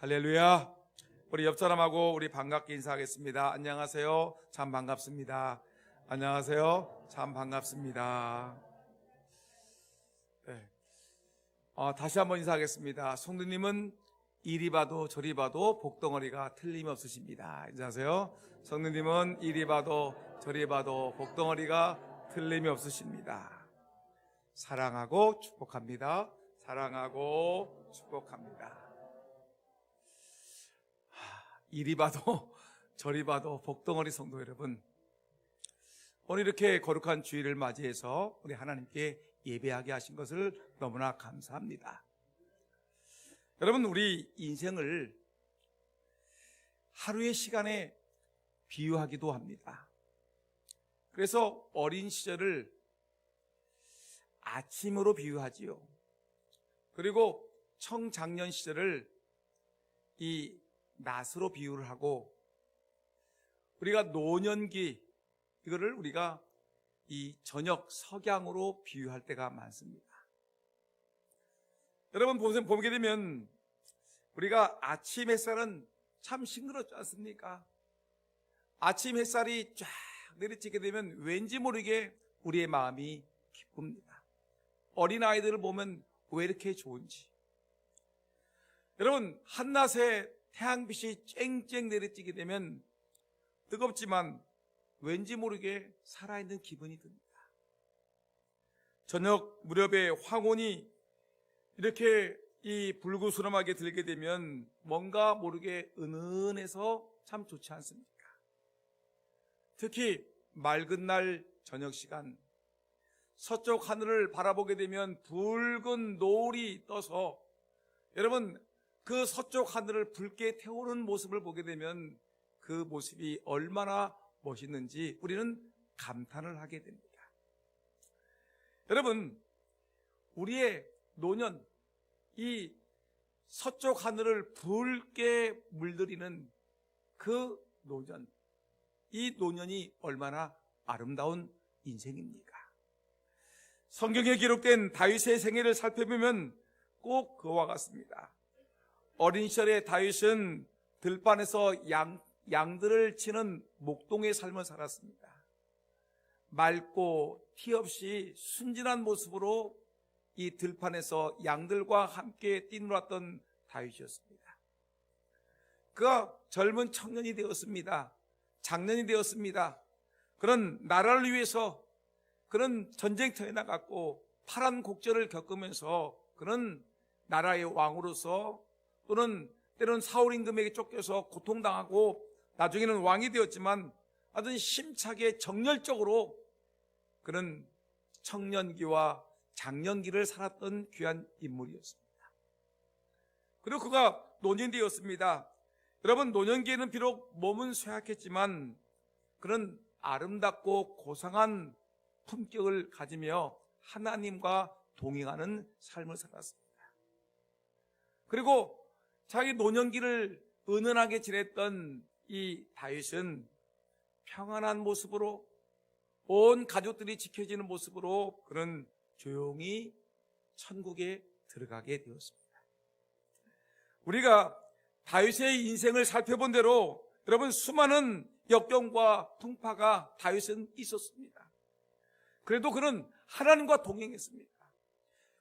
할렐루야. 우리 옆 사람하고 우리 반갑게 인사하겠습니다. 안녕하세요. 참 반갑습니다. 안녕하세요. 참 반갑습니다. 네. 다시 한번 인사하겠습니다. 성도님은 이리 봐도 저리 봐도 복덩어리가 틀림없으십니다. 인사하세요. 성도님은 이리 봐도 저리 봐도 복덩어리가 틀림이 없으십니다. 사랑하고 축복합니다. 사랑하고 축복합니다. 이리 봐도 저리 봐도 복덩어리 성도 여러분, 오늘 이렇게 거룩한 주일을 맞이해서 우리 하나님께 예배하게 하신 것을 너무나 감사합니다. 여러분, 우리 인생을 하루의 시간에 비유하기도 합니다. 그래서 어린 시절을 아침으로 비유하지요. 그리고 청장년 시절을 이 낮으로 비유를 하고, 우리가 노년기, 이거를 우리가 이 저녁 석양으로 비유할 때가 많습니다. 여러분, 보게 되면 우리가 아침 햇살은 참 싱그럽지 않습니까? 아침 햇살이 쫙 내리쬐게 되면 왠지 모르게 우리의 마음이 기쁩니다. 어린아이들을 보면 왜 이렇게 좋은지. 여러분, 한낮에 태양빛이 쨍쨍 내리쬐게 되면 뜨겁지만 왠지 모르게 살아있는 기분이 듭니다. 저녁 무렵에 황혼이 이렇게 이 불구스름하게 들게 되면 뭔가 모르게 은은해서 참 좋지 않습니까? 특히 맑은 날 저녁 시간, 서쪽 하늘을 바라보게 되면 붉은 노을이 떠서, 여러분, 그 서쪽 하늘을 붉게 태우는 모습을 보게 되면 그 모습이 얼마나 멋있는지 우리는 감탄을 하게 됩니다. 여러분, 우리의 노년, 이 서쪽 하늘을 붉게 물들이는 그 노년, 이 노년이 얼마나 아름다운 인생입니까? 성경에 기록된 다윗의 생애를 살펴보면 꼭 그와 같습니다. 어린 시절에 다윗은 들판에서 양들을 치는 목동의 삶을 살았습니다. 맑고 티 없이 순진한 모습으로 이 들판에서 양들과 함께 뛰놀았던 다윗이었습니다. 그가 젊은 청년이 되었습니다. 장년이 되었습니다. 그런 나라를 위해서 그런 전쟁터에 나갔고 파란 곡절을 겪으면서 그는 나라의 왕으로서, 또는 때로는 사울 임금에게 쫓겨서 고통당하고 나중에는 왕이 되었지만 아주 심차게 정열적으로 그런 청년기와 장년기를 살았던 귀한 인물이었습니다. 그리고 그가 노년되었습니다. 여러분, 노년기에는 비록 몸은 쇠약했지만 그런 아름답고 고상한 품격을 가지며 하나님과 동행하는 삶을 살았습니다. 그리고 자기 노년기를 은은하게 지냈던 이 다윗은 평안한 모습으로, 온 가족들이 지켜지는 모습으로 그런 조용히 천국에 들어가게 되었습니다. 우리가 다윗의 인생을 살펴본 대로 여러분, 수많은 역경과 풍파가 다윗은 있었습니다. 그래도 그는 하나님과 동행했습니다.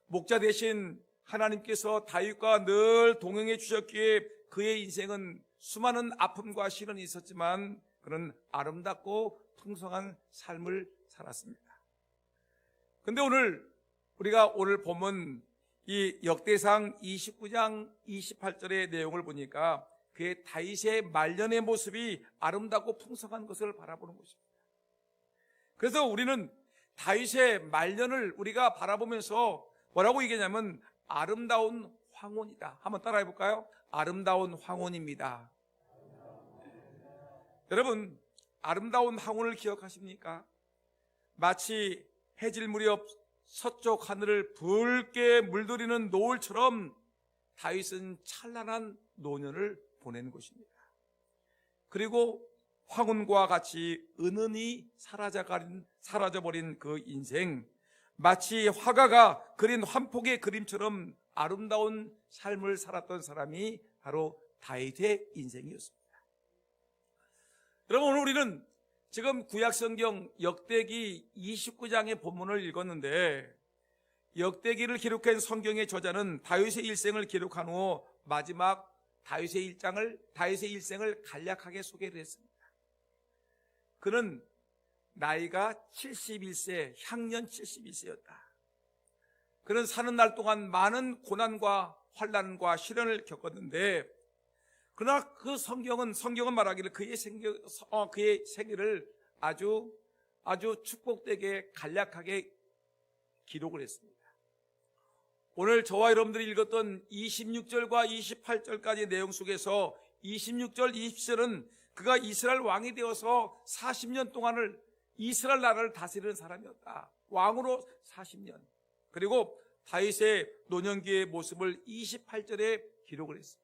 목자 대신 하나님께서 다윗과 늘 동행해 주셨기에 그의 인생은 수많은 아픔과 시련이 있었지만 그는 아름답고 풍성한 삶을 살았습니다. 그런데 우리가 오늘 보면 이 역대상 29장 28절의 내용을 보니까 그의 다윗의 말년의 모습이 아름답고 풍성한 것을 바라보는 것입니다. 그래서 우리는 다윗의 말년을 우리가 바라보면서 뭐라고 얘기하냐면 아름다운 황혼이다. 한번 따라해 볼까요? 아름다운 황혼입니다. 여러분, 아름다운 황혼을 기억하십니까? 마치 해질 무렵 서쪽 하늘을 붉게 물들이는 노을처럼 다윗은 찬란한 노년을 보낸 것입니다. 그리고 황혼과 같이 은은히 사라져버린 그 인생, 마치 화가가 그린 한 폭의 그림처럼 아름다운 삶을 살았던 사람이 바로 다윗의 인생이었습니다. 여러분, 오늘 우리는 지금 구약성경 역대기 29장의 본문을 읽었는데, 역대기를 기록한 성경의 저자는 다윗의 일생을 기록한 후 마지막 다윗의 일생을 간략하게 소개를 했습니다. 그는 나이가 71세, 향년 71세였다. 그는 사는 날 동안 많은 고난과 환난과 시련을 겪었는데, 그러나 그 성경은 말하기를 그의 생애를 아주 축복되게 간략하게 기록을 했습니다. 오늘 저와 여러분들이 읽었던 26절과 28절까지의 내용 속에서 26절, 27절은 그가 이스라엘 왕이 되어서 40년 동안을 이스라엘 나라를 다스리는 사람이었다. 왕으로 40년. 그리고 다윗의 노년기의 모습을 28절에 기록을 했습니다.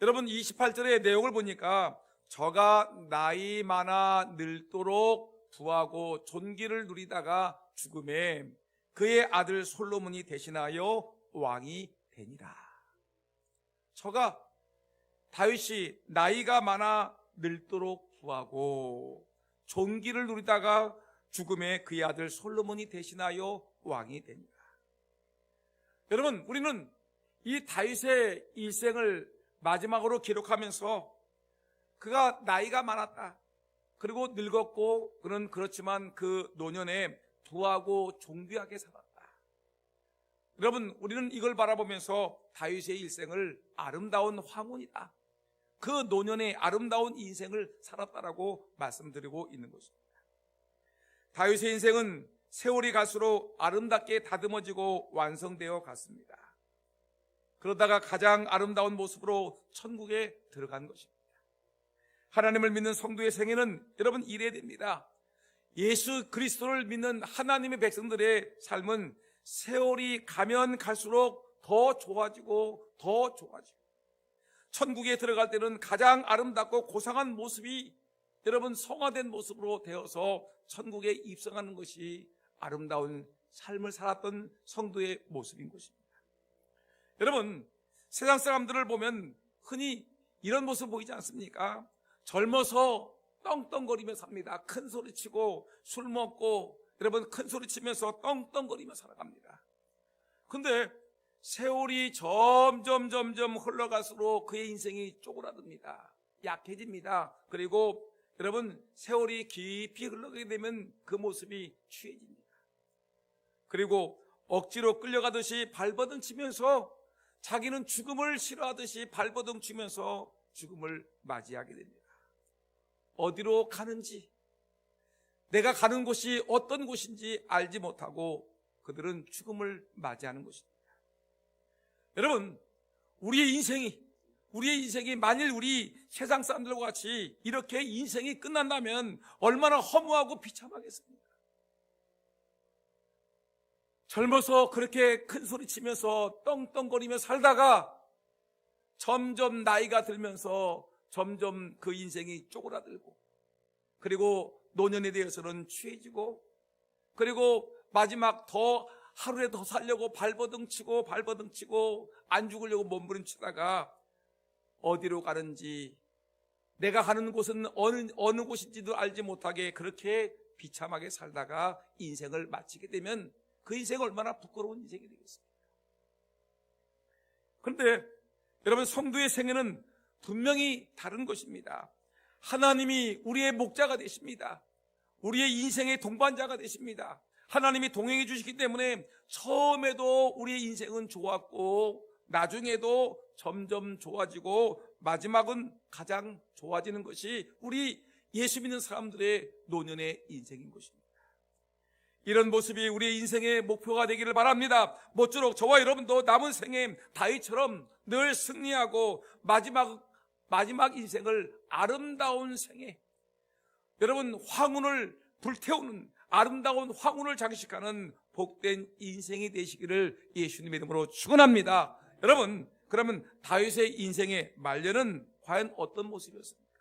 여러분, 28절의 내용을 보니까 저가 나이 많아 늙도록 부하고 존귀를 누리다가 죽음에 그의 아들 솔로몬이 대신하여 왕이 되니라. 저가 다윗이 나이가 많아 늙도록 부하고 존귀를 누리다가 죽음에 그의 아들 솔로몬이 대신하여 왕이 되니라. 여러분, 우리는 이 다윗의 일생을 마지막으로 기록하면서 그가 나이가 많았다. 그리고 늙었고, 그는 그렇지만 그 노년에 부하고 존귀하게 살았다. 여러분, 우리는 이걸 바라보면서 다윗의 일생을 아름다운 황혼이다, 그 노년의 아름다운 인생을 살았다라고 말씀드리고 있는 것입니다. 다윗의 인생은 세월이 갈수록 아름답게 다듬어지고 완성되어 갔습니다. 그러다가 가장 아름다운 모습으로 천국에 들어간 것입니다. 하나님을 믿는 성도의 생애는 여러분 이래야 됩니다. 예수 그리스도를 믿는 하나님의 백성들의 삶은 세월이 가면 갈수록 더 좋아지고 천국에 들어갈 때는 가장 아름답고 고상한 모습이 여러분 성화된 모습으로 되어서 천국에 입성하는 것이 아름다운 삶을 살았던 성도의 모습인 것입니다. 여러분, 세상 사람들을 보면 흔히 이런 모습 보이지 않습니까? 젊어서 떵떵거리며 삽니다. 큰 소리 치고 술 먹고 여러분 큰 소리 치면서 떵떵거리며 살아갑니다. 근데 세월이 점점 흘러갈수록 그의 인생이 쪼그라듭니다. 약해집니다. 그리고 여러분 세월이 깊이 흘러가게 되면 그 모습이 취해집니다. 그리고 억지로 끌려가듯이 발버둥 치면서 자기는 죽음을 싫어하듯이 발버둥 치면서 죽음을 맞이하게 됩니다. 어디로 가는지, 내가 가는 곳이 어떤 곳인지 알지 못하고 그들은 죽음을 맞이하는 것입니다. 여러분, 우리의 인생이 만일 우리 세상 사람들과 같이 이렇게 인생이 끝난다면 얼마나 허무하고 비참하겠습니까? 젊어서 그렇게 큰 소리 치면서 떵떵거리며 살다가 점점 나이가 들면서 점점 그 인생이 쪼그라들고, 그리고 노년에 대해서는 취해지고, 그리고 마지막 하루에 더 살려고 발버둥 치고 안 죽으려고 몸부림치다가 어디로 가는지, 내가 가는 곳은 어느 곳인지도 알지 못하게 그렇게 비참하게 살다가 인생을 마치게 되면 그 인생이 얼마나 부끄러운 인생이 되겠습니까? 그런데 여러분, 성도의 생애는 분명히 다른 것입니다. 하나님이 우리의 목자가 되십니다. 우리의 인생의 동반자가 되십니다. 하나님이 동행해 주시기 때문에 처음에도 우리의 인생은 좋았고 나중에도 점점 좋아지고 마지막은 가장 좋아지는 것이 우리 예수 믿는 사람들의 노년의 인생인 것입니다. 이런 모습이 우리의 인생의 목표가 되기를 바랍니다. 모쪼록 저와 여러분도 남은 생에 다윗처럼 늘 승리하고 마지막 인생을 아름다운 생에, 여러분 황혼을 불태우는 아름다운 황혼을 장식하는 복된 인생이 되시기를 예수님의 이름으로 축원합니다. 여러분, 그러면 다윗의 인생의 말년은 과연 어떤 모습이었습니까?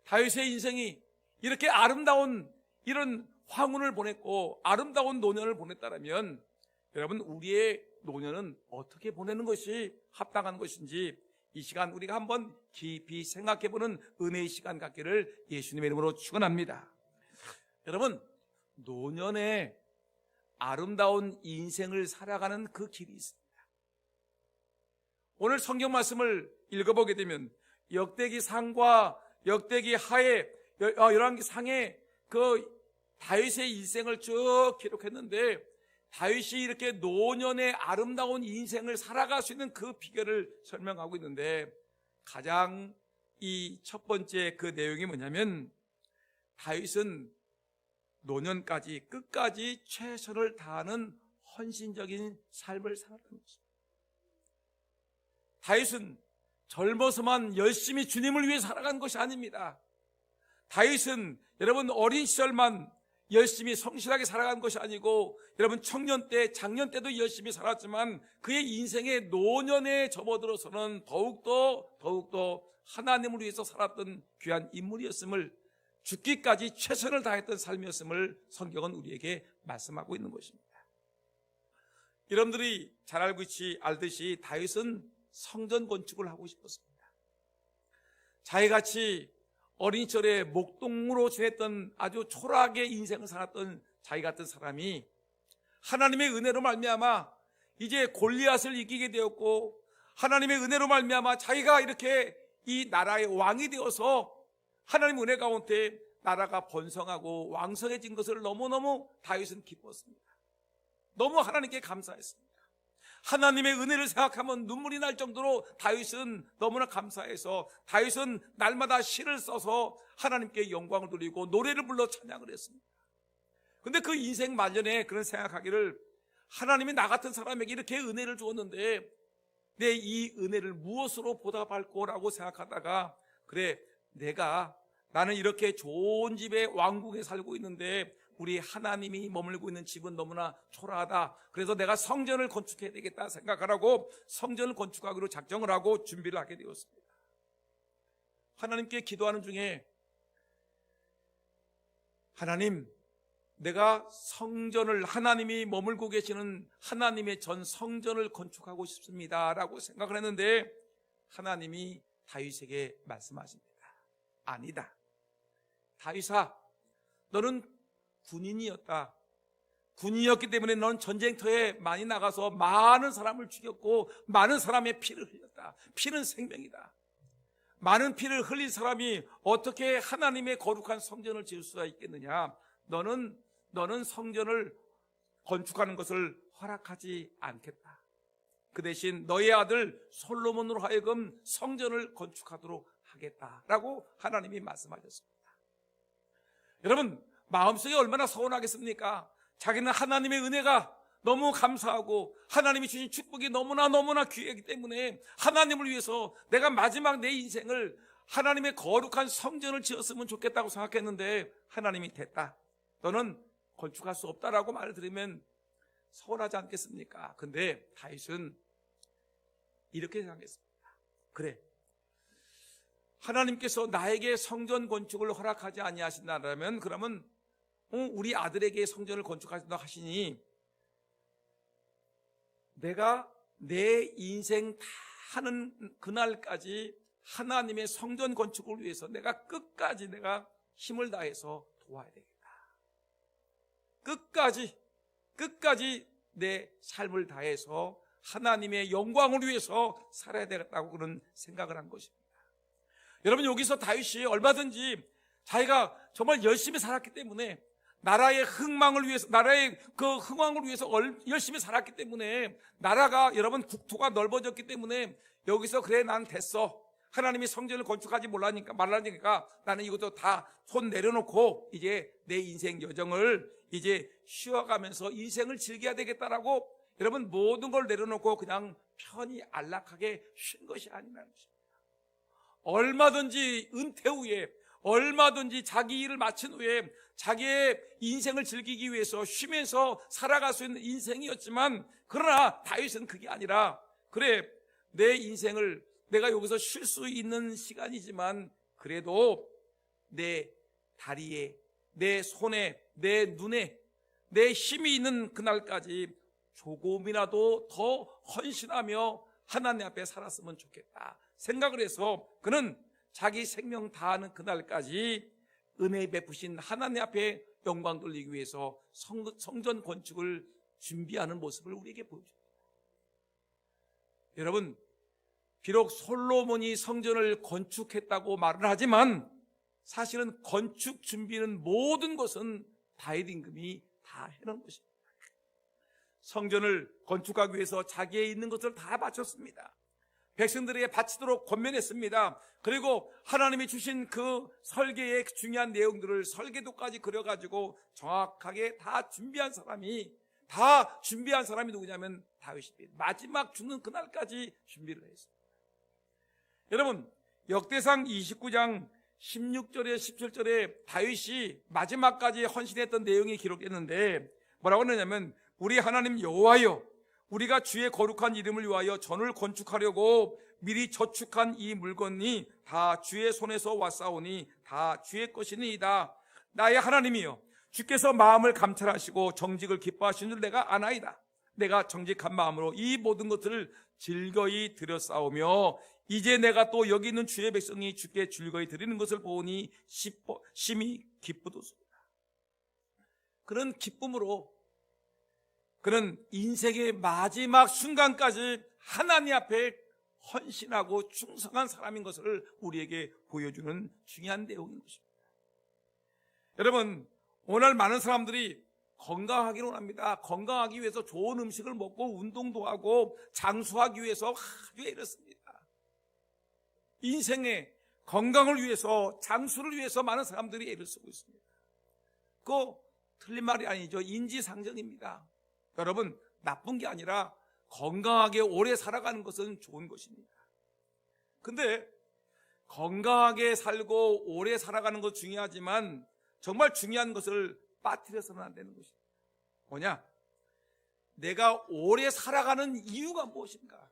다윗의 인생이 이렇게 아름다운 이런 황혼을 보냈고 아름다운 노년을 보냈다면 여러분, 우리의 노년은 어떻게 보내는 것이 합당한 것인지 이 시간 우리가 한번 깊이 생각해보는 은혜의 시간 갖기를 예수님의 이름으로 축원합니다. 여러분, 노년에 아름다운 인생을 살아가는 그 길이 있습니다. 오늘 성경 말씀을 읽어보게 되면 역대기 상과 역대기 하에 열왕기상에 그 다윗의 인생을 쭉 기록했는데, 다윗이 이렇게 노년의 아름다운 인생을 살아갈 수 있는 그 비결을 설명하고 있는데, 가장 이 첫 번째 그 내용이 뭐냐면, 다윗은 노년까지 끝까지 최선을 다하는 헌신적인 삶을 살았던 것입니다. 다윗은 젊어서만 열심히 주님을 위해 살아간 것이 아닙니다. 다윗은 여러분 어린 시절만 열심히 성실하게 살아간 것이 아니고, 여러분 청년 때, 장년 때도 열심히 살았지만 그의 인생의 노년에 접어들어서는 더욱더 하나님을 위해서 살았던 귀한 인물이었음을, 죽기까지 최선을 다했던 삶이었음을 성경은 우리에게 말씀하고 있는 것입니다. 여러분들이 잘 알듯이 다윗은 성전 건축을 하고 싶었습니다. 자기같이 어린 시절에 목동무로 지냈던 아주 초라하게 인생을 살았던 자기 같은 사람이 하나님의 은혜로 말미암아 이제 골리앗을 이기게 되었고, 하나님의 은혜로 말미암아 자기가 이렇게 이 나라의 왕이 되어서 하나님의 은혜 가운데 나라가 번성하고 왕성해진 것을 너무너무 다윗은 기뻤습니다. 너무 하나님께 감사했습니다. 하나님의 은혜를 생각하면 눈물이 날 정도로 다윗은 너무나 감사해서 다윗은 날마다 시를 써서 하나님께 영광을 돌리고 노래를 불러 찬양을 했습니다. 그런데 그 인생 말년에 그런 생각하기를, 하나님이 나 같은 사람에게 이렇게 은혜를 주었는데 내 이 은혜를 무엇으로 보답할 거라고 생각하다가, 그래, 나는 이렇게 좋은 집에 왕궁에 살고 있는데 우리 하나님이 머물고 있는 집은 너무나 초라하다. 그래서 내가 성전을 건축해야 되겠다 생각하라고 성전을 건축하기로 작정을 하고 준비를 하게 되었습니다. 하나님께 기도하는 중에, 하나님, 내가 성전을, 하나님이 머물고 계시는 하나님의 전 성전을 건축하고 싶습니다 라고 생각을 했는데, 하나님이 다윗에게 말씀하십니다. 아니다. 다윗아, 너는 군인이었다. 군인이었기 때문에 넌 전쟁터에 많이 나가서 많은 사람을 죽였고 많은 사람의 피를 흘렸다. 피는 생명이다. 많은 피를 흘린 사람이 어떻게 하나님의 거룩한 성전을 지을 수가 있겠느냐. 너는 성전을 건축하는 것을 허락하지 않겠다. 그 대신 너의 아들 솔로몬으로 하여금 성전을 건축하도록 하겠다라고 하나님이 말씀하셨습니다. 여러분, 마음속에 얼마나 서운하겠습니까? 자기는 하나님의 은혜가 너무 감사하고 하나님이 주신 축복이 너무나 귀하기 때문에 하나님을 위해서 내가 마지막 내 인생을 하나님의 거룩한 성전을 지었으면 좋겠다고 생각했는데, 하나님이 됐다, 너는 건축할 수 없다라고 말을 들으면 서운하지 않겠습니까? 근데 다윗은 이렇게 생각했습니다. 그래, 하나님께서 나에게 성전 건축을 허락하지 아니하신다면, 그러면 우리 아들에게 성전을 건축하신다고 하시니 내가 내 인생 다 하는 그날까지 하나님의 성전 건축을 위해서 내가 끝까지 내가 힘을 다해서 도와야 되겠다. 끝까지 내 삶을 다해서 하나님의 영광을 위해서 살아야 되겠다고 그런 생각을 한 것입니다. 여러분, 여기서 다윗이 얼마든지 자기가 정말 열심히 살았기 때문에, 나라의 흥망을 위해서, 나라의 그 흥왕을 위해서 열심히 살았기 때문에, 나라가, 여러분, 국토가 넓어졌기 때문에 여기서 그래, 난 됐어, 하나님이 성전을 건축하지 말라니까 나는 이것도 다 손 내려놓고 이제 내 인생 여정을 이제 쉬어가면서 인생을 즐겨야 되겠다라고, 여러분, 모든 걸 내려놓고 그냥 편히 안락하게 쉰 것이 아니라는 것입니다. 얼마든지 은퇴 후에, 얼마든지 자기 일을 마친 후에 자기의 인생을 즐기기 위해서 쉬면서 살아갈 수 있는 인생이었지만, 그러나 다윗은 그게 아니라, 그래, 내 인생을 내가 여기서 쉴 수 있는 시간이지만 그래도 내 다리에, 내 손에, 내 눈에, 내 힘이 있는 그날까지 조금이라도 더 헌신하며 하나님 앞에 살았으면 좋겠다 생각을 해서 그는 자기 생명 다하는 그날까지 은혜 베푸신 하나님 앞에 영광 돌리기 위해서 성전 건축을 준비하는 모습을 우리에게 보여줍니다. 여러분, 비록 솔로몬이 성전을 건축했다고 말을 하지만 사실은 건축 준비는 모든 것은 다윗 임금이 다 해놓은 것입니다. 성전을 건축하기 위해서 자기의 있는 것을 다 바쳤습니다. 백성들에게 바치도록 권면했습니다. 그리고 하나님이 주신 그 설계의 중요한 내용들을 설계도까지 그려가지고 정확하게 다 준비한 사람이 누구냐면 다윗입니다. 마지막 죽는 그날까지 준비를 했습니다. 여러분, 역대상 29장 16절에 17절에 다윗이 마지막까지 헌신했던 내용이 기록됐는데 뭐라고 하느냐면, 우리 하나님 여호와여, 우리가 주의 거룩한 이름을 위하여 전을 건축하려고 미리 저축한 이 물건이 다 주의 손에서 왔사오니 다 주의 것이니이다. 나의 하나님이여, 주께서 마음을 감찰하시고 정직을 기뻐하시는 줄 내가 아나이다. 내가 정직한 마음으로 이 모든 것들을 즐거이 드렸사오며 이제 내가 또 여기 있는 주의 백성이 주께 즐거이 드리는 것을 보니 심히 기쁘도소이다. 그런 기쁨으로 그는 인생의 마지막 순간까지 하나님 앞에 헌신하고 충성한 사람인 것을 우리에게 보여주는 중요한 내용인 것입니다. 여러분, 오늘 많은 사람들이 건강하기를 원합니다. 건강하기 위해서 좋은 음식을 먹고 운동도 하고 장수하기 위해서 아주 애를 씁니다. 인생의 건강을 위해서, 장수를 위해서 많은 사람들이 애를 쓰고 있습니다. 그거 틀린 말이 아니죠. 인지상정입니다. 여러분, 나쁜 게 아니라 건강하게 오래 살아가는 것은 좋은 것입니다. 근데 건강하게 살고 오래 살아가는 것 중요하지만 정말 중요한 것을 빠뜨려서는 안 되는 것입니다. 뭐냐? 내가 오래 살아가는 이유가 무엇인가?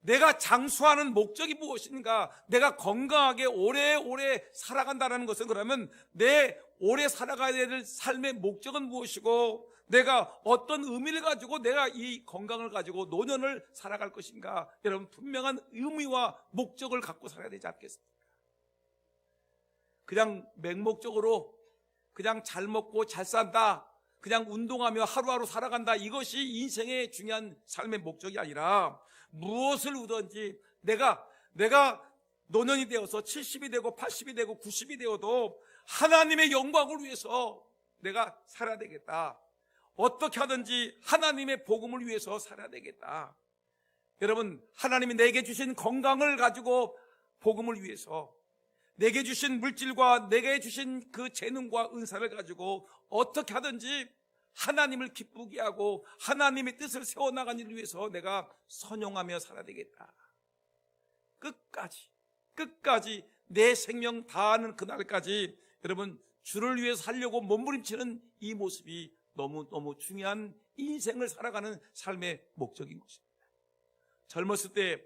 내가 장수하는 목적이 무엇인가? 내가 건강하게 오래오래 살아간다는 것은, 그러면 내 오래 살아가야 될 삶의 목적은 무엇이고 내가 어떤 의미를 가지고 내가 이 건강을 가지고 노년을 살아갈 것인가? 여러분, 분명한 의미와 목적을 갖고 살아야 되지 않겠습니까? 그냥 맹목적으로 그냥 잘 먹고 잘 산다, 그냥 운동하며 하루하루 살아간다, 이것이 인생의 중요한 삶의 목적이 아니라 무엇을 우든지 내가 노년이 되어서 70이 되고 80이 되고 90이 되어도 하나님의 영광을 위해서 내가 살아야 되겠다. 어떻게 하든지 하나님의 복음을 위해서 살아야 되겠다. 여러분, 하나님이 내게 주신 건강을 가지고 복음을 위해서, 내게 주신 물질과 내게 주신 그 재능과 은사를 가지고 어떻게 하든지 하나님을 기쁘게 하고 하나님의 뜻을 세워나가는 일을 위해서 내가 선용하며 살아야 되겠다. 끝까지 내 생명 다하는 그날까지 여러분, 주를 위해서 살려고 몸부림치는 이 모습이 너무너무 중요한 인생을 살아가는 삶의 목적인 것입니다. 젊었을 때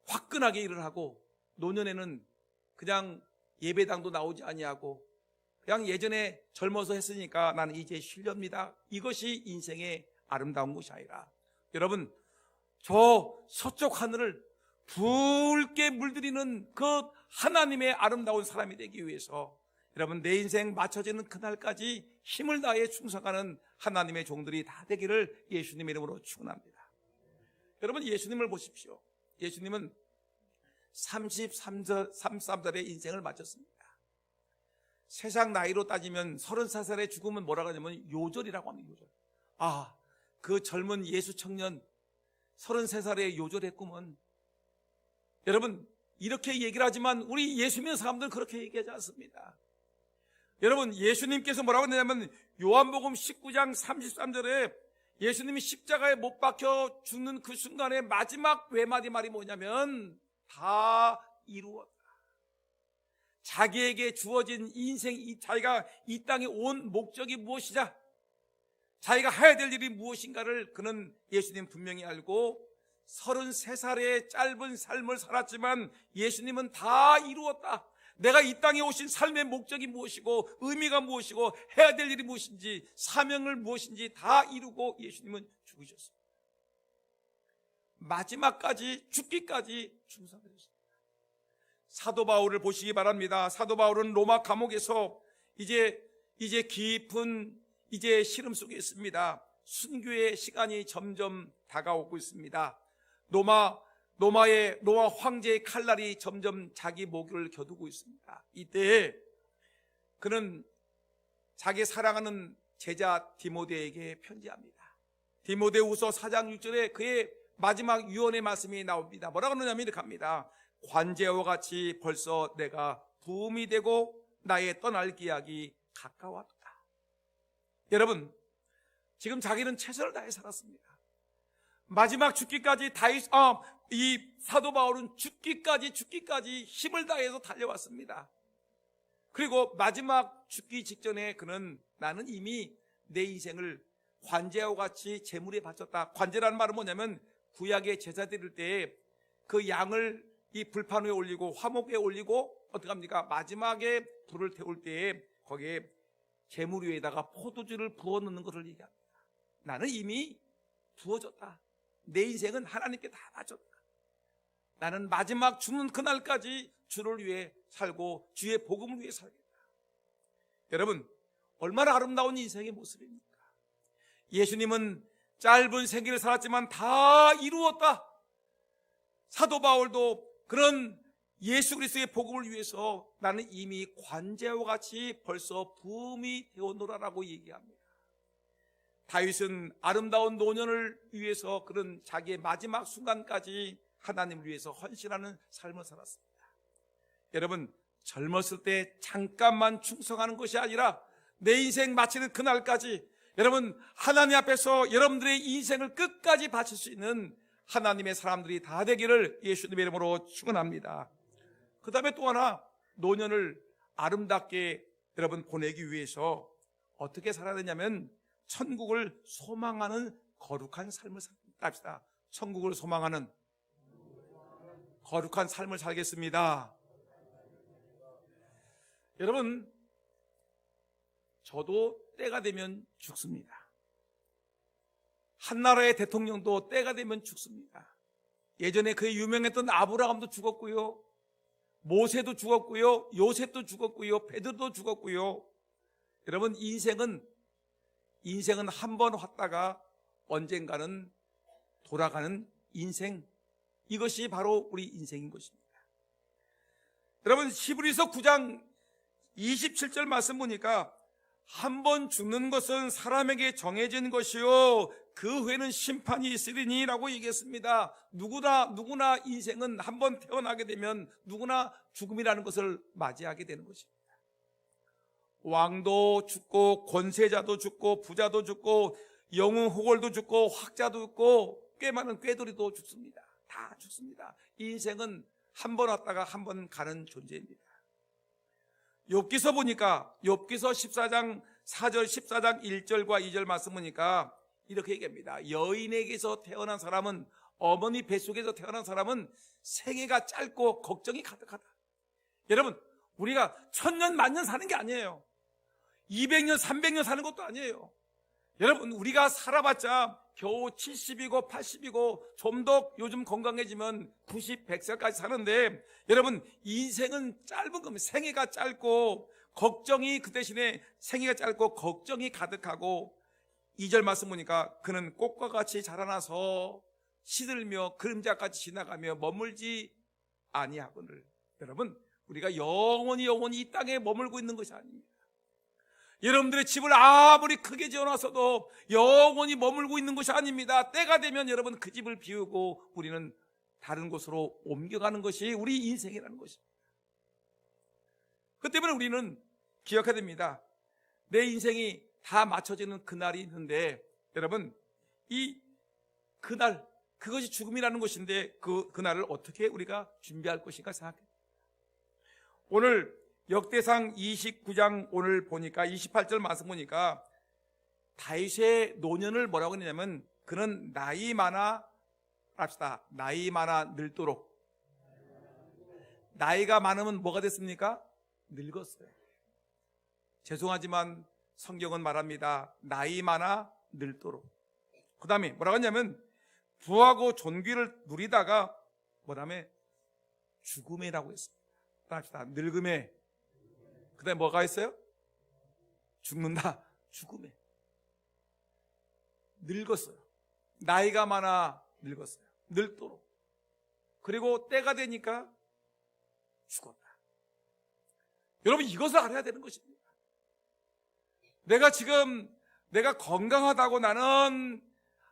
화끈하게 일을 하고 노년에는 그냥 예배당도 나오지 아니하고 그냥 예전에 젊어서 했으니까 나는 이제 쉴렵니다. 이것이 인생의 아름다운 것이 아니라, 여러분, 저 서쪽 하늘을 붉게 물들이는 그 하나님의 아름다운 사람이 되기 위해서 여러분, 내 인생 맞춰지는 그날까지 힘을 다해 충성하는 하나님의 종들이 다 되기를 예수님의 이름으로 축원합니다. 여러분, 예수님을 보십시오. 예수님은 33살의 인생을 마쳤습니다. 세상 나이로 따지면 33살의 죽음은 뭐라고 하냐면 요절이라고 합니다. 요절. 그 젊은 예수 청년 33살의 요절했구먼. 여러분, 이렇게 얘기를 하지만 우리 예수 믿는 사람들은 그렇게 얘기하지 않습니다. 여러분, 예수님께서 뭐라고 했냐면 요한복음 19장 33절에 예수님이 십자가에 못 박혀 죽는 그 순간에 마지막 외마디 말이 뭐냐면 다 이루었다. 자기에게 주어진 인생, 자기가 이 땅에 온 목적이 무엇이냐, 자기가 해야 될 일이 무엇인가를 그는 예수님 분명히 알고 33살의 짧은 삶을 살았지만 예수님은 다 이루었다. 내가 이 땅에 오신 삶의 목적이 무엇이고 의미가 무엇이고 해야 될 일이 무엇인지 사명을 무엇인지 다 이루고 예수님은 죽으셨습니다. 마지막까지 죽기까지 충성했습니다. 사도 바울을 보시기 바랍니다. 사도 바울은 로마 감옥에서 이제 깊은 시름 속에 있습니다. 순교의 시간이 점점 다가오고 있습니다. 로마 황제의 칼날이 점점 자기 목을 겨두고 있습니다. 이때 그는 자기 사랑하는 제자 디모데에게 편지합니다. 디모데후서 4장 6절에 그의 마지막 유언의 말씀이 나옵니다. 뭐라고 하느냐면 이렇게 합니다. 관제와 같이 벌써 내가 부음이 되고 나의 떠날 기약이 가까웠다. 여러분, 지금 자기는 최선을 다해 살았습니다. 마지막 죽기까지 이 사도 바울은 죽기까지 힘을 다해서 달려왔습니다. 그리고 마지막 죽기 직전에 그는 나는 이미 내 인생을 관제와 같이 제물에 바쳤다. 관제라는 말은 뭐냐면 구약의 제사 드릴 때 그 양을 이 불판 위에 올리고 화목 위에 올리고 어떻게 합니까? 마지막에 불을 태울 때에 거기에 제물 위에다가 포도주를 부어 넣는 것을 얘기합니다. 나는 이미 부어졌다. 내 인생은 하나님께 다 바쳤다. 나는 마지막 죽는 그날까지 주를 위해 살고 주의 복음을 위해 살겠다. 여러분, 얼마나 아름다운 인생의 모습입니까? 예수님은 짧은 생애를 살았지만 다 이루었다. 사도 바울도 그런 예수 그리스도의 복음을 위해서 나는 이미 관제와 같이 벌써 부음이 되었노라라고 얘기합니다. 다윗은 아름다운 노년을 위해서 그런 자기의 마지막 순간까지 하나님을 위해서 헌신하는 삶을 살았습니다. 여러분, 젊었을 때 잠깐만 충성하는 것이 아니라 내 인생 마치는 그날까지 여러분 하나님 앞에서 여러분들의 인생을 끝까지 바칠 수 있는 하나님의 사람들이 다 되기를 예수님의 이름으로 축원합니다. 그 다음에 또 하나, 노년을 아름답게 여러분 보내기 위해서 어떻게 살아야 되냐면 천국을 소망하는 거룩한 삶을 삽시다. 천국을 소망하는 거룩한 삶을 살겠습니다. 여러분, 저도 때가 되면 죽습니다. 한 나라의 대통령도 때가 되면 죽습니다. 예전에 그 유명했던 아브라함도 죽었고요, 모세도 죽었고요, 요셉도 죽었고요, 베드로도 죽었고요. 여러분, 인생은 한 번 왔다가 언젠가는 돌아가는 인생, 이것이 바로 우리 인생인 것입니다. 여러분, 히브리서 9장 27절 말씀 보니까 한 번 죽는 것은 사람에게 정해진 것이요 그 후에는 심판이 있으리니 라고 얘기했습니다. 누구나 인생은 한 번 태어나게 되면 누구나 죽음이라는 것을 맞이하게 되는 것입니다. 왕도 죽고 권세자도 죽고 부자도 죽고 영웅 호걸도 죽고 학자도 죽고 꽤 많은 꾀돌이도 죽습니다. 다 죽습니다. 인생은 한 번 왔다가 한 번 가는 존재입니다. 욥기서 보니까 욥기서 14장 4절 14장 1절과 2절 말씀 보니까 이렇게 얘기합니다. 여인에게서 태어난 사람은, 어머니 뱃속에서 태어난 사람은 생애가 짧고 걱정이 가득하다. 여러분, 우리가 1000년 만년 사는 게 아니에요. 200년 300년 사는 것도 아니에요. 여러분, 우리가 살아봤자 겨우 70이고 80이고 좀 더 요즘 건강해지면 90, 100살까지 사는데 여러분, 인생은 짧은 겁니다. 생애가 짧고 걱정이, 그 대신에 생애가 짧고 걱정이 가득하고 2절 말씀 보니까 그는 꽃과 같이 자라나서 시들며 그림자같이 지나가며 머물지 아니하거늘. 여러분, 우리가 영원히 이 땅에 머물고 있는 것이 아닙니다. 여러분들의 집을 아무리 크게 지어놨어도 영원히 머물고 있는 것이 아닙니다. 때가 되면 여러분 그 집을 비우고 우리는 다른 곳으로 옮겨가는 것이 우리 인생이라는 것입니다. 그 때문에 우리는 기억해야 됩니다. 내 인생이 다 맞춰지는 그날이 있는데 여러분, 이 그날, 그것이 죽음이라는 것인데 그날을 어떻게 우리가 준비할 것인가 생각해요. 오늘 역대상 29장 오늘 보니까 28절 말씀 보니까 다윗의 노년을 뭐라고 했냐면 그는 나이 많아 늙도록. 나이가 많으면 뭐가 됐습니까? 늙었어요. 죄송하지만 성경은 말합니다. 나이 많아 늙도록. 그 다음에 뭐라고 하냐면 부하고 존귀를 누리다가 뭐라며 죽음이라고 했습니다. 합시다. 늙음에. 그 다음에 뭐가 있어요? 죽는다. 죽음에. 늙었어요. 나이가 많아 늙었어요. 늙도록. 그리고 때가 되니까 죽었다. 여러분, 이것을 알아야 되는 것입니다. 내가 건강하다고 나는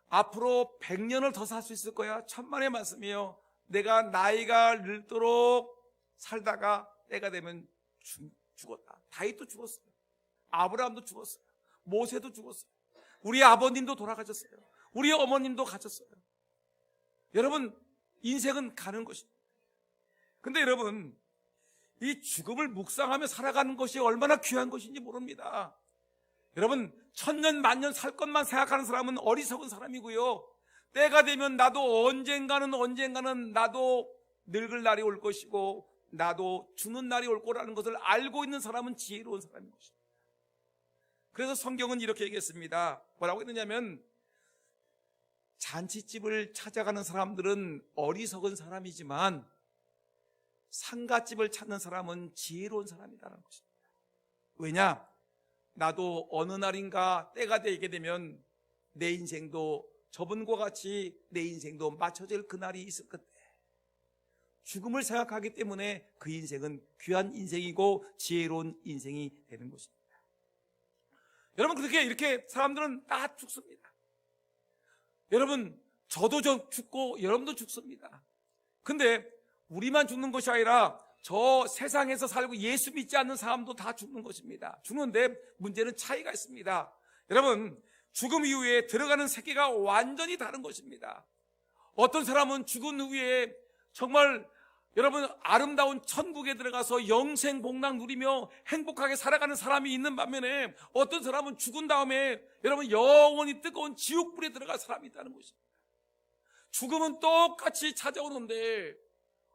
앞으로 100년을 더 살 수 있을 거야. 천만의 말씀이에요. 내가 나이가 늙도록 살다가 때가 되면 죽었다. 다윗도 죽었어요. 아브라함도 죽었어요. 모세도 죽었어요. 우리 아버님도 돌아가셨어요. 우리 어머님도 가셨어요. 여러분, 인생은 가는 것입니다. 근데 여러분, 이 죽음을 묵상하며 살아가는 것이 얼마나 귀한 것인지 모릅니다. 여러분, 천년 만년 살 것만 생각하는 사람은 어리석은 사람이고요, 때가 되면 나도 언젠가는 나도 늙을 날이 올 것이고 나도 죽는 날이 올 거라는 것을 알고 있는 사람은 지혜로운 사람인 것입니다. 그래서 성경은 이렇게 얘기했습니다. 뭐라고 했느냐면, 잔치집을 찾아가는 사람들은 어리석은 사람이지만 상갓집을 찾는 사람은 지혜로운 사람이라는 것입니다. 왜냐? 나도 어느 날인가 때가 되게 되면 내 인생도 저분과 같이 내 인생도 맞춰질 그날이 있을 것 같아. 죽음을 생각하기 때문에 그 인생은 귀한 인생이고 지혜로운 인생이 되는 것입니다. 여러분, 이렇게 사람들은 다 죽습니다. 여러분, 저도 죽고 여러분도 죽습니다. 근데 우리만 죽는 것이 아니라 저 세상에서 살고 예수 믿지 않는 사람도 다 죽는 것입니다. 죽는데 문제는 차이가 있습니다. 여러분, 죽음 이후에 들어가는 세계가 완전히 다른 것입니다. 어떤 사람은 죽은 후에 정말 여러분 아름다운 천국에 들어가서 영생복락 누리며 행복하게 살아가는 사람이 있는 반면에 어떤 사람은 죽은 다음에 여러분 영원히 뜨거운 지옥불에 들어갈 사람이 있다는 것입니다. 죽음은 똑같이 찾아오는데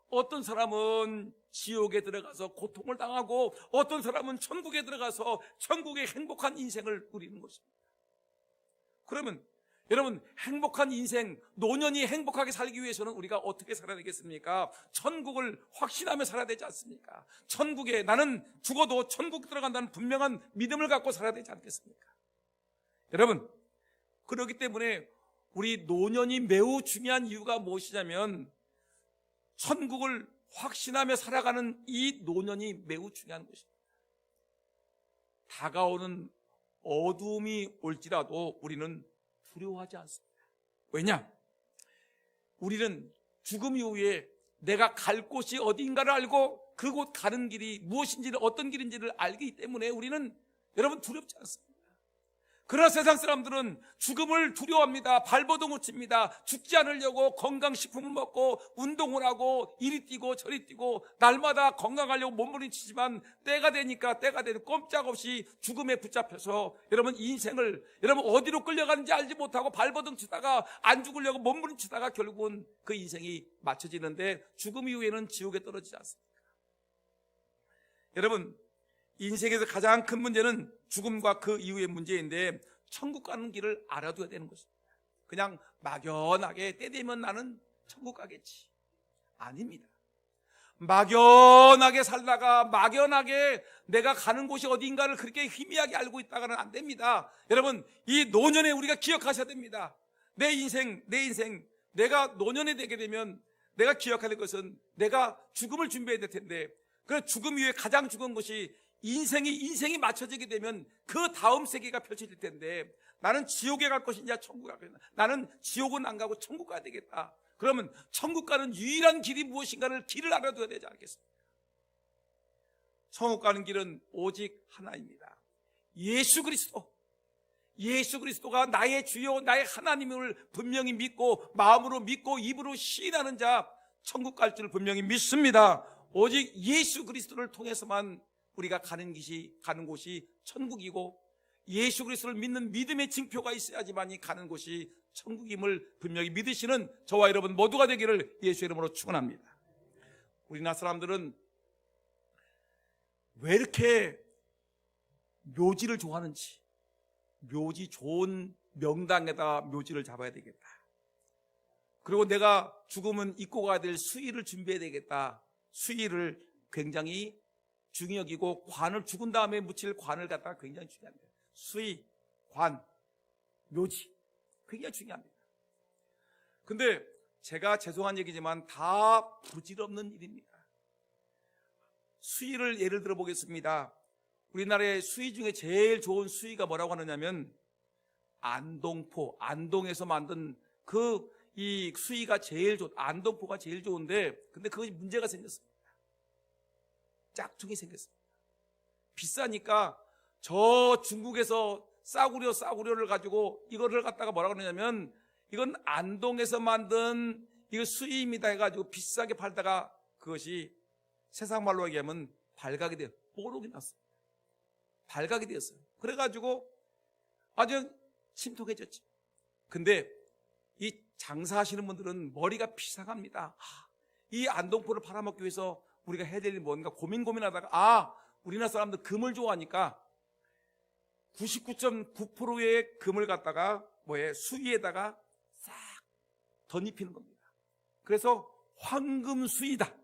어떤 사람은 지옥에 들어가서 고통을 당하고 어떤 사람은 천국에 들어가서 천국의 행복한 인생을 누리는 것입니다. 그러면 여러분, 행복한 인생, 노년이 행복하게 살기 위해서는 우리가 어떻게 살아야 되겠습니까? 천국을 확신하며 살아야 되지 않습니까? 천국에, 나는 죽어도 천국 들어간다는 분명한 믿음을 갖고 살아야 되지 않겠습니까? 여러분, 그렇기 때문에 우리 노년이 매우 중요한 이유가 무엇이냐면, 천국을 확신하며 살아가는 이 노년이 매우 중요한 것입니다. 다가오는 어두움이 올지라도 우리는 두려워하지 않습니다. 왜냐? 우리는 죽음 이후에 내가 갈 곳이 어디인가를 알고 그곳 가는 길이 무엇인지를, 어떤 길인지를 알기 때문에 우리는 여러분 두렵지 않습니다. 그러나 세상 사람들은 죽음을 두려워합니다. 발버둥 못 칩니다. 죽지 않으려고 건강식품을 먹고 운동을 하고 이리 뛰고 저리 뛰고 날마다 건강하려고 몸부림치지만 때가 되니까 꼼짝없이 죽음에 붙잡혀서 여러분 인생을 여러분 어디로 끌려가는지 알지 못하고 발버둥 치다가 안 죽으려고 몸부림치다가 결국은 그 인생이 맞춰지는데 죽음 이후에는 지옥에 떨어지지 않습니까? 여러분, 인생에서 가장 큰 문제는 죽음과 그 이후의 문제인데 천국 가는 길을 알아둬야 되는 것입니다. 그냥 막연하게 때 되면 나는 천국 가겠지. 아닙니다. 막연하게 살다가 막연하게 내가 가는 곳이 어딘가를 그렇게 희미하게 알고 있다가는 안 됩니다. 여러분, 이 노년에 우리가 기억하셔야 됩니다. 내 인생 내가 노년에 되게 되면 내가 기억해야 될 것은 내가 죽음을 준비해야 될 텐데, 그 죽음 이후에 가장 죽은 것이 인생이 맞춰지게 되면 그 다음 세계가 펼쳐질 텐데, 나는 지옥에 갈 것이냐 천국에 갈 것이냐, 나는 지옥은 안 가고 천국 가야 되겠다. 그러면 천국 가는 유일한 길이 무엇인가를 길을 알아둬야 되지 않겠습니까? 천국 가는 길은 오직 하나입니다. 예수 그리스도가 나의 주요 나의 하나님을 분명히 믿고 마음으로 믿고 입으로 시인하는 자 천국 갈 줄 분명히 믿습니다. 오직 예수 그리스도를 통해서만 우리가 가는 곳이 천국이고, 예수 그리스도를 믿는 믿음의 징표가 있어야지만이 가는 곳이 천국임을 분명히 믿으시는 저와 여러분 모두가 되기를 예수 이름으로 축원합니다. 우리나라 사람들은 왜 이렇게 묘지를 좋아하는지, 묘지 좋은 명당에다 묘지를 잡아야 되겠다. 그리고 내가 죽으면 입고 가야 될 수의를 준비해야 되겠다. 수의를 굉장히 중히 여기고, 관을 죽은 다음에 묻힐 관을 갖다가 굉장히 중요합니다. 수의, 관, 묘지 굉장히 중요합니다. 근데 제가 죄송한 얘기지만 다 부질없는 일입니다. 수의를 예를 들어 보겠습니다. 우리나라의 수의 중에 제일 좋은 수의가 뭐라고 하느냐면 안동포, 안동에서 만든 이 수의가 제일 안동포가 제일 좋은데, 근데 그것이 문제가 생겼습니다. 짝퉁이 생겼습니다. 비싸니까 저 중국에서 싸구려를 가지고 이거를 갖다가 뭐라고 그러냐면 이건 안동에서 만든 이거 수의입니다 해가지고 비싸게 팔다가 그것이 세상 말로 얘기하면 발각이 돼요. 뽀록이 났습니다. 발각이 되었어요. 그래가지고 아주 침통해졌죠. 근데 이 장사하시는 분들은 머리가 비상합니다. 이 안동포를 팔아먹기 위해서 우리가 해야 될 일이 뭔가 고민하다가 우리나라 사람들 금을 좋아하니까 99.9%의 금을 갖다가 수의에다가 싹 덧입히는 겁니다. 그래서 황금 수의다.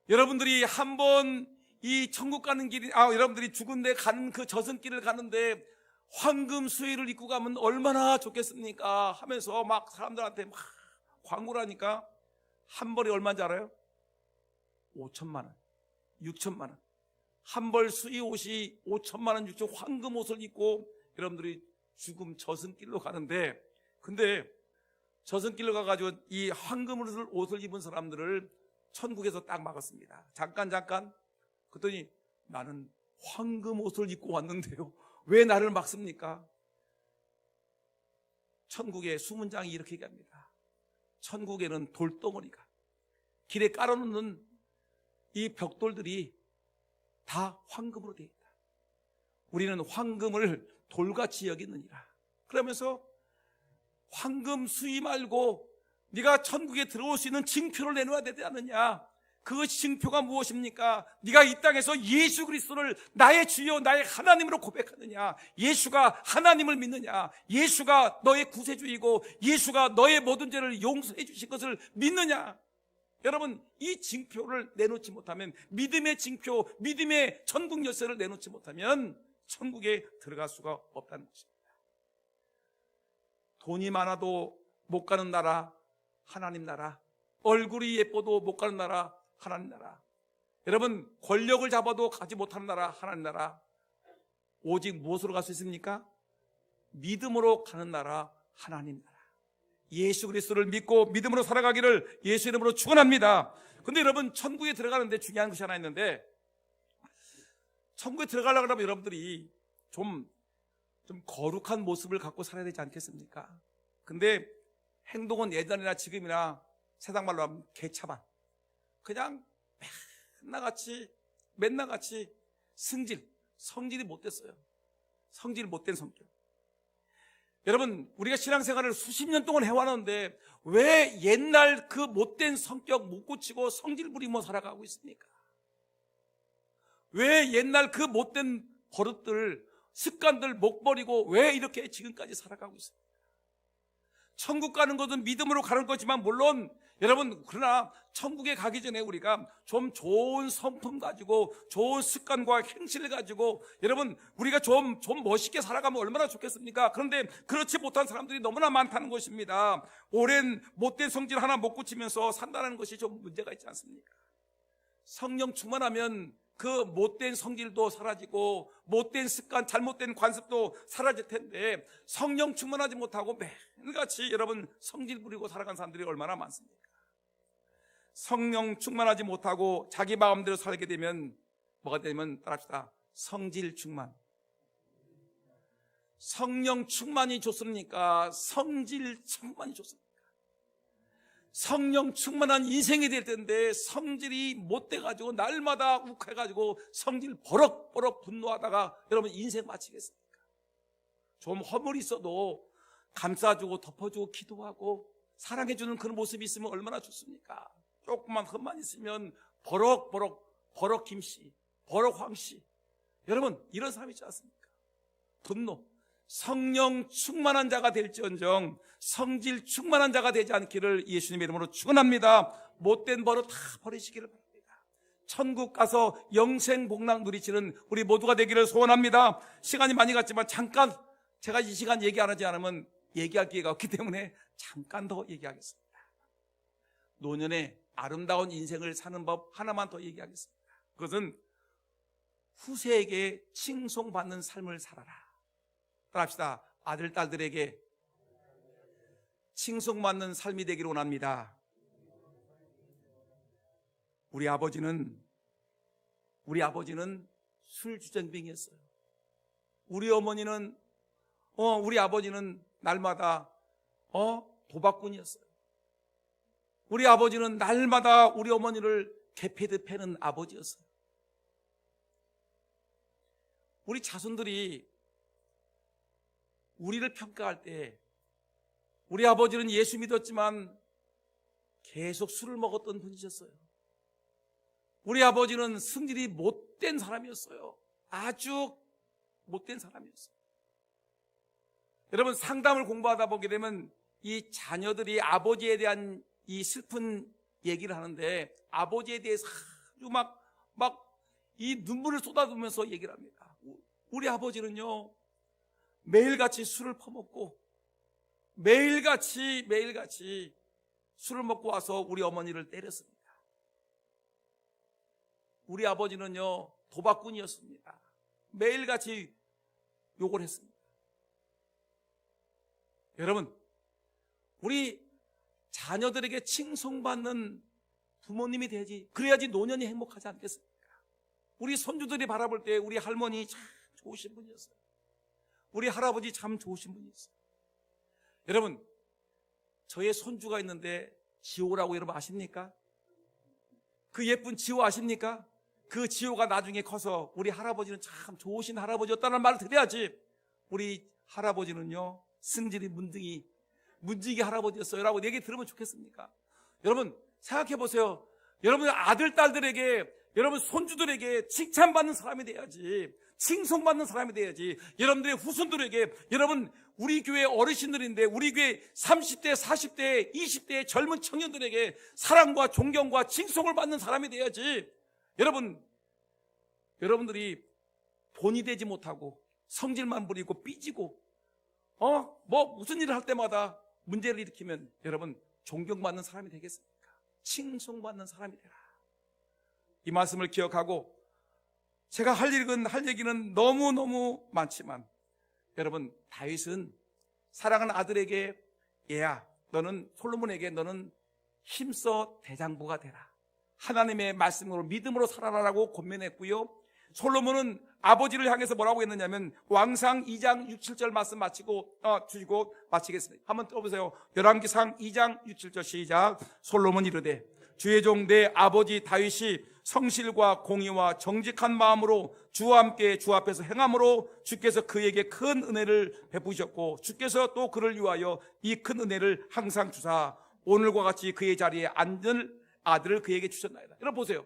여러분들이 한번 이 천국 가는 길이 여러분들이 죽은 데 가는 그 저승길을 가는데 황금 수의를 입고 가면 얼마나 좋겠습니까 하면서 막 사람들한테 막 광고를 하니까 한 벌이 얼마인지 알아요? 5천만 원, 6천만 원. 한 벌 수의 옷이 5천만 원, 6천 황금 옷을 입고 여러분들이 죽음 저승길로 가는데, 근데 저승길로 가가지고 이 황금 옷을 입은 사람들을 천국에서 딱 막았습니다. 잠깐. 그랬더니 나는 황금 옷을 입고 왔는데요, 왜 나를 막습니까? 천국의 수문장이 이렇게 얘기합니다. 천국에는 돌덩어리가, 길에 깔아놓는 이 벽돌들이 다 황금으로 되어 있다. 우리는 황금을 돌같이 여기느니라. 그러면서 황금 수의 말고 네가 천국에 들어올 수 있는 징표를 내놓아야 되지 않느냐. 그 징표가 무엇입니까? 네가 이 땅에서 예수 그리스도를 나의 주여 나의 하나님으로 고백하느냐, 예수가 하나님을 믿느냐, 예수가 너의 구세주이고 예수가 너의 모든 죄를 용서해 주신 것을 믿느냐. 여러분, 이 징표를 내놓지 못하면, 믿음의 징표, 믿음의 천국 열쇠를 내놓지 못하면 천국에 들어갈 수가 없다는 것입니다. 돈이 많아도 못 가는 나라, 하나님 나라. 얼굴이 예뻐도 못 가는 나라, 하나님 나라. 여러분, 권력을 잡아도 가지 못하는 나라, 하나님 나라. 오직 무엇으로 갈 수 있습니까? 믿음으로 가는 나라, 하나님 나라. 예수 그리스도를 믿고 믿음으로 살아가기를 예수 이름으로 축원합니다. 근데 여러분, 천국에 들어가는데 중요한 것이 하나 있는데, 천국에 들어가려고 하면 여러분들이 좀 거룩한 모습을 갖고 살아야 되지 않겠습니까? 근데 행동은 예전이나 지금이나 세상 말로 하면 개차반, 그냥 맨날 같이 성질이 못됐어요. 성질 못된 성격. 여러분, 우리가 신앙생활을 수십 년 동안 해왔는데 왜 옛날 그 못된 성격 못 고치고 성질 부리며 살아가고 있습니까? 왜 옛날 그 못된 버릇들, 습관들 못 버리고 왜 이렇게 지금까지 살아가고 있습니까? 천국 가는 것은 믿음으로 가는 거지만, 물론 여러분, 그러나 천국에 가기 전에 우리가 좀 좋은 성품 가지고 좋은 습관과 행실을 가지고 여러분, 우리가 좀 멋있게 살아가면 얼마나 좋겠습니까? 그런데 그렇지 못한 사람들이 너무나 많다는 것입니다. 오랜 못된 성질 하나 못 고치면서 산다는 것이 좀 문제가 있지 않습니까? 성령 충만하면 그 못된 성질도 사라지고 못된 습관, 잘못된 관습도 사라질 텐데, 성령 충만하지 못하고 매일같이 여러분 성질 부리고 살아간 사람들이 얼마나 많습니까? 성령 충만하지 못하고 자기 마음대로 살게 되면 뭐가 되면, 따라합시다. 성질 충만. 성령 충만이 좋습니까? 성질 충만이 좋습니까? 성령 충만한 인생이 될 텐데 성질이 못 돼가지고 날마다 욱해가지고 성질 버럭버럭 분노하다가 여러분 인생 마치겠습니까? 좀 허물이 있어도 감싸주고 덮어주고 기도하고 사랑해주는 그런 모습이 있으면 얼마나 좋습니까? 조금만 흠만 있으면 버럭 김씨, 버럭 황씨. 여러분, 이런 사람이 있지 않습니까? 분노, 성령 충만한 자가 될지언정 성질 충만한 자가 되지 않기를 예수님의 이름으로 축원합니다. 못된 버릇 다 버리시기를 바랍니다. 천국 가서 영생 복락 누리시는 우리 모두가 되기를 소원합니다. 시간이 많이 갔지만 잠깐 제가 이 시간 얘기 안 하지 않으면 얘기할 기회가 없기 때문에 잠깐 더 얘기하겠습니다. 노년의 아름다운 인생을 사는 법 하나만 더 얘기하겠습니다. 그것은 후세에게 칭송받는 삶을 살아라. 따라합시다. 아들, 딸들에게 칭송받는 삶이 되기를 원합니다. 우리 아버지는 술주정뱅이였어요. 우리 어머니는 우리 아버지는 날마다 도박꾼이었어요. 우리 아버지는 날마다 우리 어머니를 개패듯 패는 아버지였어요. 우리 자손들이 우리를 평가할 때 우리 아버지는 예수 믿었지만 계속 술을 먹었던 분이셨어요. 우리 아버지는 성질이 못된 사람이었어요. 아주 못된 사람이었어요. 여러분, 상담을 공부하다 보게 되면 이 자녀들이 아버지에 대한 이 슬픈 얘기를 하는데 아버지에 대해서 아주 막 이 눈물을 쏟아부으면서 얘기를 합니다. 우리 아버지는요, 매일같이 술을 퍼먹고 매일같이 술을 먹고 와서 우리 어머니를 때렸습니다. 우리 아버지는요, 도박꾼이었습니다. 매일같이 욕을 했습니다. 여러분, 우리 자녀들에게 칭송받는 부모님이 되야지, 그래야지 노년이 행복하지 않겠습니까? 우리 손주들이 바라볼 때 우리 할머니 참 좋으신 분이었어요. 우리 할아버지 참 좋으신 분이었어요. 여러분, 저의 손주가 있는데 지호라고 여러분 아십니까? 그 예쁜 지호 아십니까? 그 지호가 나중에 커서 우리 할아버지는 참 좋으신 할아버지였다는 말을 드려야지, 우리 할아버지는요, 승질이 문지기 할아버지였어요 라고 얘기 들으면 좋겠습니까? 여러분, 생각해 보세요. 여러분 아들, 딸들에게, 여러분 손주들에게 칭찬받는 사람이 돼야지, 칭송받는 사람이 돼야지. 여러분들의 후손들에게, 여러분 우리 교회 어르신들인데 우리 교회 30대, 40대, 20대의 젊은 청년들에게 사랑과 존경과 칭송을 받는 사람이 돼야지. 여러분들이 본이 되지 못하고 성질만 부리고 삐지고 무슨 일을 할 때마다 문제를 일으키면 여러분 존경받는 사람이 되겠습니까? 칭송받는 사람이 되라. 이 말씀을 기억하고, 제가 할 얘기는 너무너무 많지만, 여러분, 다윗은 사랑하는 아들에게, 얘야, 솔로몬에게 너는 힘써 대장부가 되라, 하나님의 말씀으로 믿음으로 살아라라고 권면했고요. 솔로몬은 아버지를 향해서 뭐라고 했느냐면, 왕상 2장 6, 7절 말씀 주시고 마치겠습니다. 한번 떠보세요. 열왕기상 2장 6, 7절 시작. 솔로몬 이르되, 주의 종 내 아버지 다윗이 성실과 공의와 정직한 마음으로 주와 함께 주 앞에서 행함으로 주께서 그에게 큰 은혜를 베푸셨고, 주께서 또 그를 위하여 이 큰 은혜를 항상 주사 오늘과 같이 그의 자리에 앉을 아들을 그에게 주셨나이다. 여러분 보세요.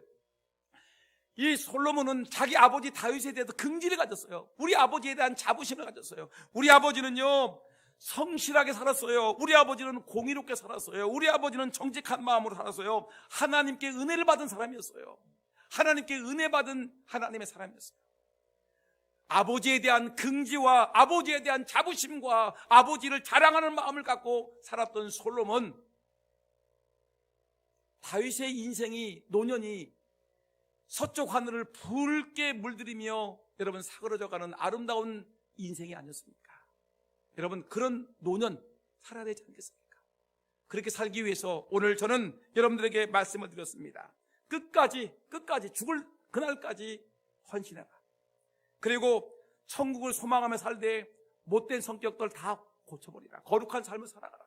이 솔로몬은 자기 아버지 다윗에 대해서 긍지를 가졌어요. 우리 아버지에 대한 자부심을 가졌어요. 우리 아버지는요, 성실하게 살았어요. 우리 아버지는 공의롭게 살았어요. 우리 아버지는 정직한 마음으로 살았어요. 하나님께 은혜를 받은 사람이었어요. 하나님께 은혜 받은 하나님의 사람이었어요. 아버지에 대한 긍지와 아버지에 대한 자부심과 아버지를 자랑하는 마음을 갖고 살았던 솔로몬, 다윗의 인생이, 노년이 서쪽 하늘을 붉게 물들이며 여러분 사그러져가는 아름다운 인생이 아니었습니까? 여러분, 그런 노년 살아야 되지 않겠습니까? 그렇게 살기 위해서 오늘 저는 여러분들에게 말씀을 드렸습니다. 끝까지 죽을 그날까지 헌신해라. 그리고 천국을 소망하며 살되 못된 성격들 다 고쳐버리라. 거룩한 삶을 살아가라.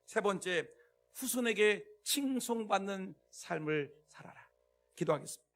세 번째, 후손에게 칭송받는 삶을 살아라. 기도하겠습니다.